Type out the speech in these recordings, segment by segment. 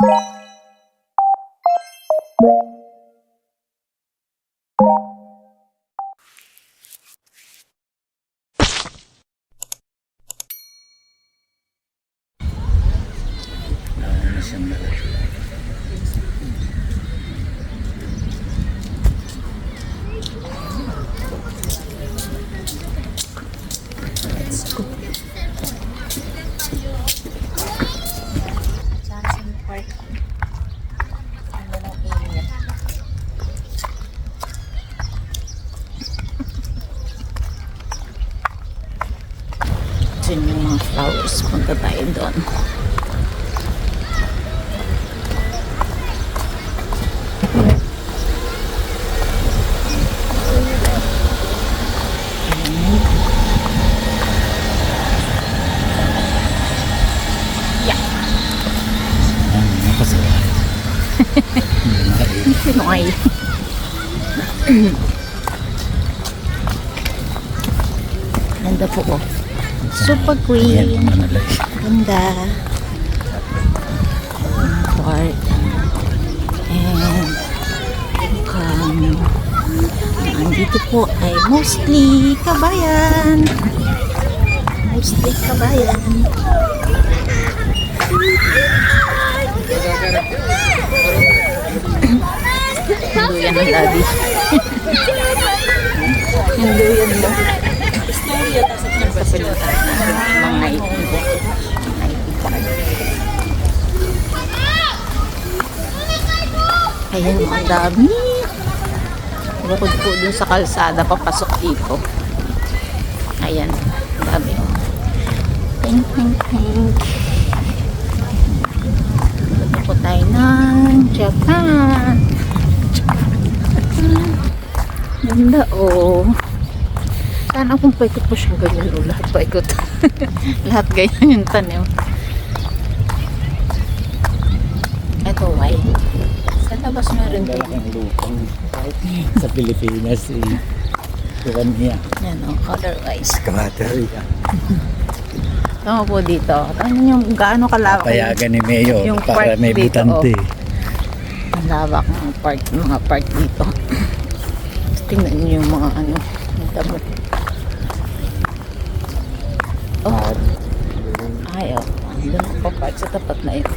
Let's go. Johnson Park. Ano ng area? Diyan yung mga flowers. Punta tayo doon. Pinoy. Ganda po oh. Super green. Ganda. Park. And mukhang andito po ay mostly kabayan. Mostly kabayan. Hinduyan ng daddy. Hinduyan mo. Mga ito. Ayan, ang dami. Bukod po dun sa kalsada, papasok dito. Ayan, ang dami. Pink, pink, pink. Dito po tayo ng Japan. Ganda oh. Sana kung paikot po siyang ganyan o lahat paikot. Lahat ganyan yung tanim. Ito white. Sa labas meron din. Lupang sa Pilipinas tuwan niya. Yan o, color wise. Excavator yan. Tama po dito. Tingnan yung gaano kalawak. Payagan ni Mayo yung para park may dito, butante. Ang lawak ng park, mga park dito. Tingnan niyo yung mga ano, yung damo. Oh. Ay, oh. Andun pa park sa tapat na yun.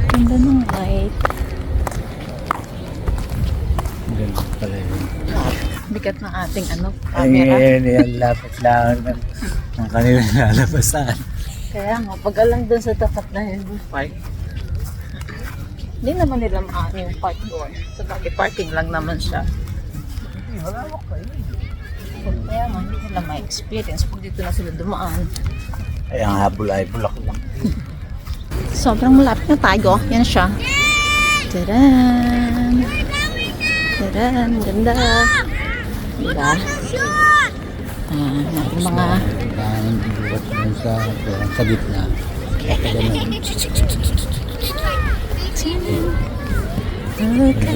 Ganda ng light. Ganun pala yun. Bigat ng ating ano, Ay, camera. yan lapit lang ng kanilang lalabasan. Kaya nga, pag alang dun sa tapat na yun, park. Hindi naman nila maano yung park doon. Sa bagay, parking lang naman siya. Kaya nga, hindi nila may experience kung dito na sila dumaan. Ay, ang habol ay bulak lang. Sobrang malapit na tayo. Yan siya. Tadaan! Tadaan! Ganda! Diba? Natin mga... Ang bulat mo sa gitna.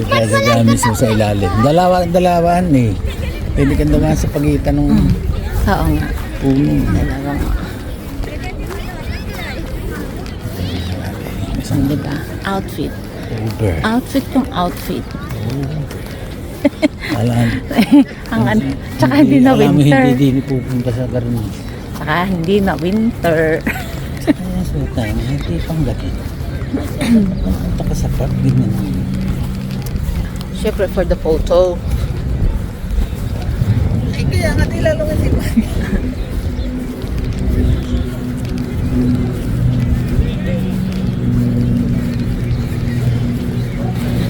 Kasi dyan mismo sa ilalim. Dalawaan eh. Pwede kang dumaan sa pagitan ng Oo nga. puno. Dalawang... Diba? Outfit. Uber. Outfit yung outfit. Alam. Ang ano, tsaka hindi na Alam mo, winter. hindi din pupunta sa Garnis. Tsaka hindi na winter. Kaya suot tayo na hindi pang gatin. Punta ka sa park, ganyan. Siyempre for the photo. Ay, kaya nga nilalungan si Mami.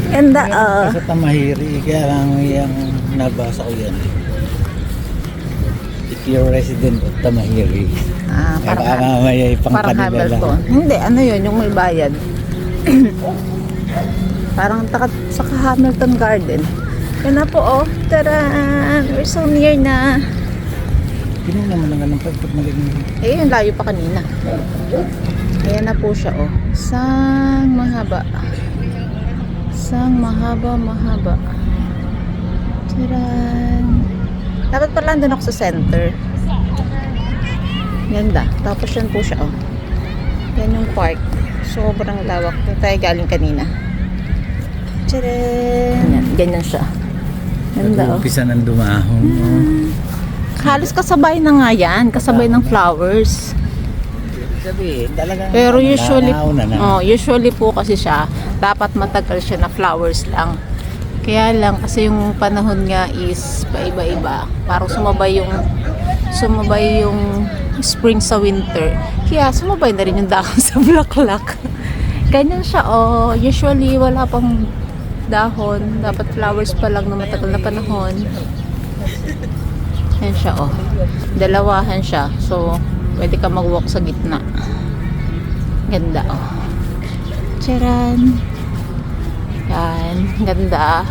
Ganda Sa Tamahiri, kaya lang yung nabasa ko yan. If you're resident of Tamahiri, parang mamaya pang parang kanila lang. Hamilton. Hindi, ano yun, yung may bayad. Parang sa Hamilton Garden. Yan na po, oh. Tara! We're so near na. Pinuha naman ang ganun pag magiging. Eh, yung layo pa kanina. Ayan na po siya, oh. Sang mahaba. Sang mahaba. Taran! Dapat pala andun ako sa center. Ganda. Tapos yan po siya, oh. Yan yung park. Sobrang lawak. Doon tayo galing kanina. Tcharan! Ganyan siya. Ganda oh. Nag-uumpisa ng dumahon. Halos kasabay na nga yan. Kasabay ng flowers. Sabi, talagang Pero usually, nauna na. usually po kasi siya, dapat matagal siya na flowers lang. Kaya lang, kasi yung panahon nga is paiba-iba. Parang sumabay yung spring sa winter. Kaya sumabay na rin yung dahon sa bulaklak. Ganyan siya, usually wala pang dahon. Dapat flowers pa lang na matagal na panahon. Yan siya, dalawahan siya. So, pwede ka mag-walk sa gitna. Ganda, Tcharan! Yan, ganda.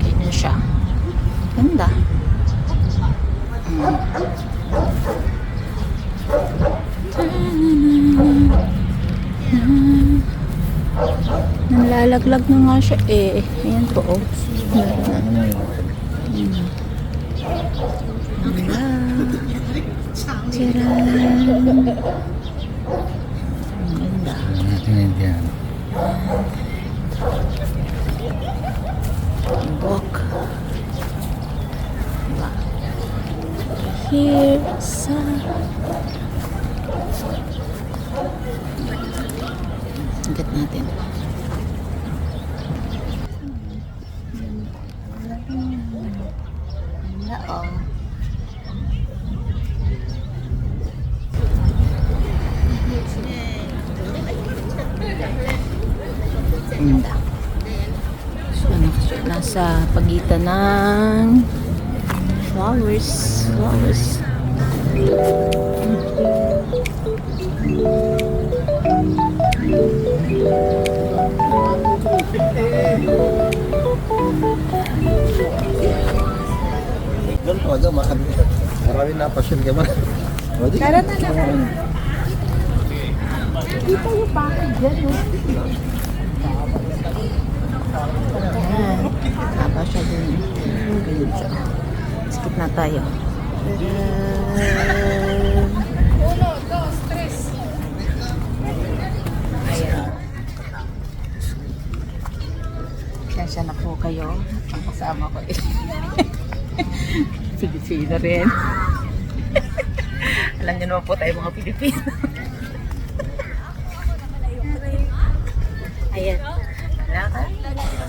Ganyan siya. Ganda. Nalalaglag na nga siya Ayan po, Tcharan! Ganda. Tingnan dyan. Walk. Diba? Here sa Hanggat natin. Ganda, Ganda. So, nasa pagitan ng flowers. Doon talaga maraming napasyon ka man. Tara na lang. Kita yung bakit dyan, Haba siya dun. Ganyan siya. Skip na tayo. Ayan. Kaya na po kayo. Ang kasama ko Pilipino rin. Alam niyo naman po tayo mga Pilipino. Ayan.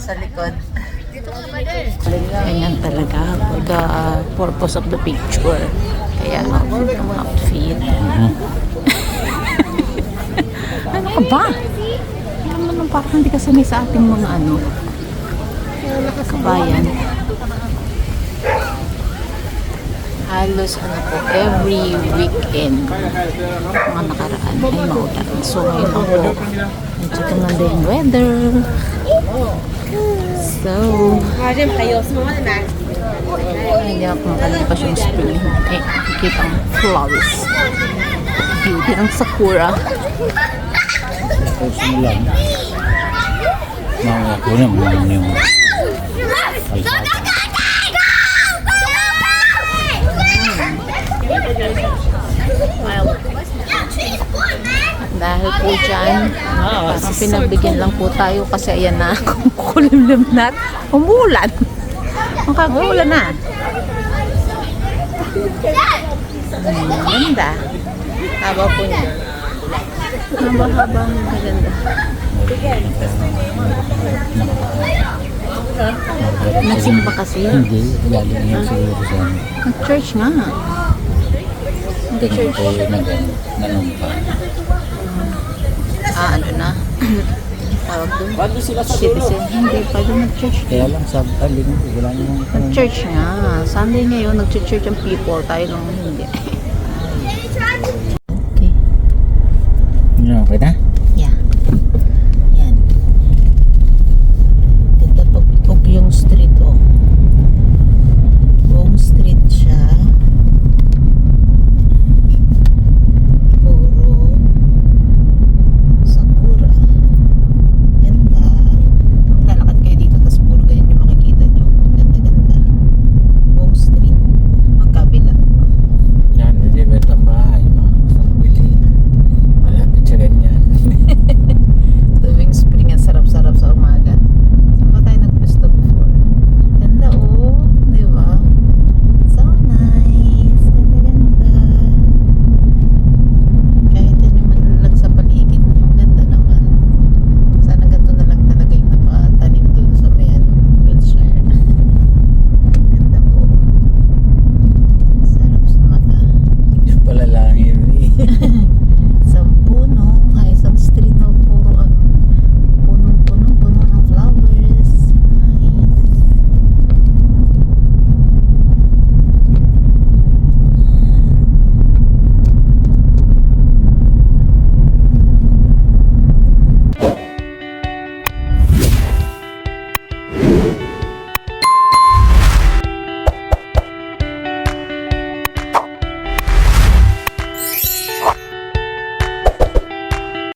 Sa likod. Ganyan talaga for the purpose of the picture. Kaya yung outfit. Ano ka ba? Alam mo nung parang hindi ka sanay sa ating mga kabayan. Halos po, every weekend mga nakaraan ay maulan. So ngayon ako medyo tumanda yung weather. So hindi ako makalipas yung spring. Nakikita ang flowers. Beauty ng sakura. Tapos mo lang. Mga ako naman yung kalsada. Dahil po dyan, parang pinagbigyan lang po tayo kasi ayan na, kulimlim na, umulan. Makag-uulan na. Ganda. Haba po niya. Haba-haba. Maganda. Nagsimba kasi. Hindi, galing yung siguro sa amin. Nag-church nga. Nag-church. Kayo nanumpa. Ano na? Tawag doon? Citizen. Hindi, pwede nag-church. Kaya lang sa taling, wala nang Nag-church nga. Sunday ngayon, nag-church ang people. Tayo lang hindi. Okay. Okay na?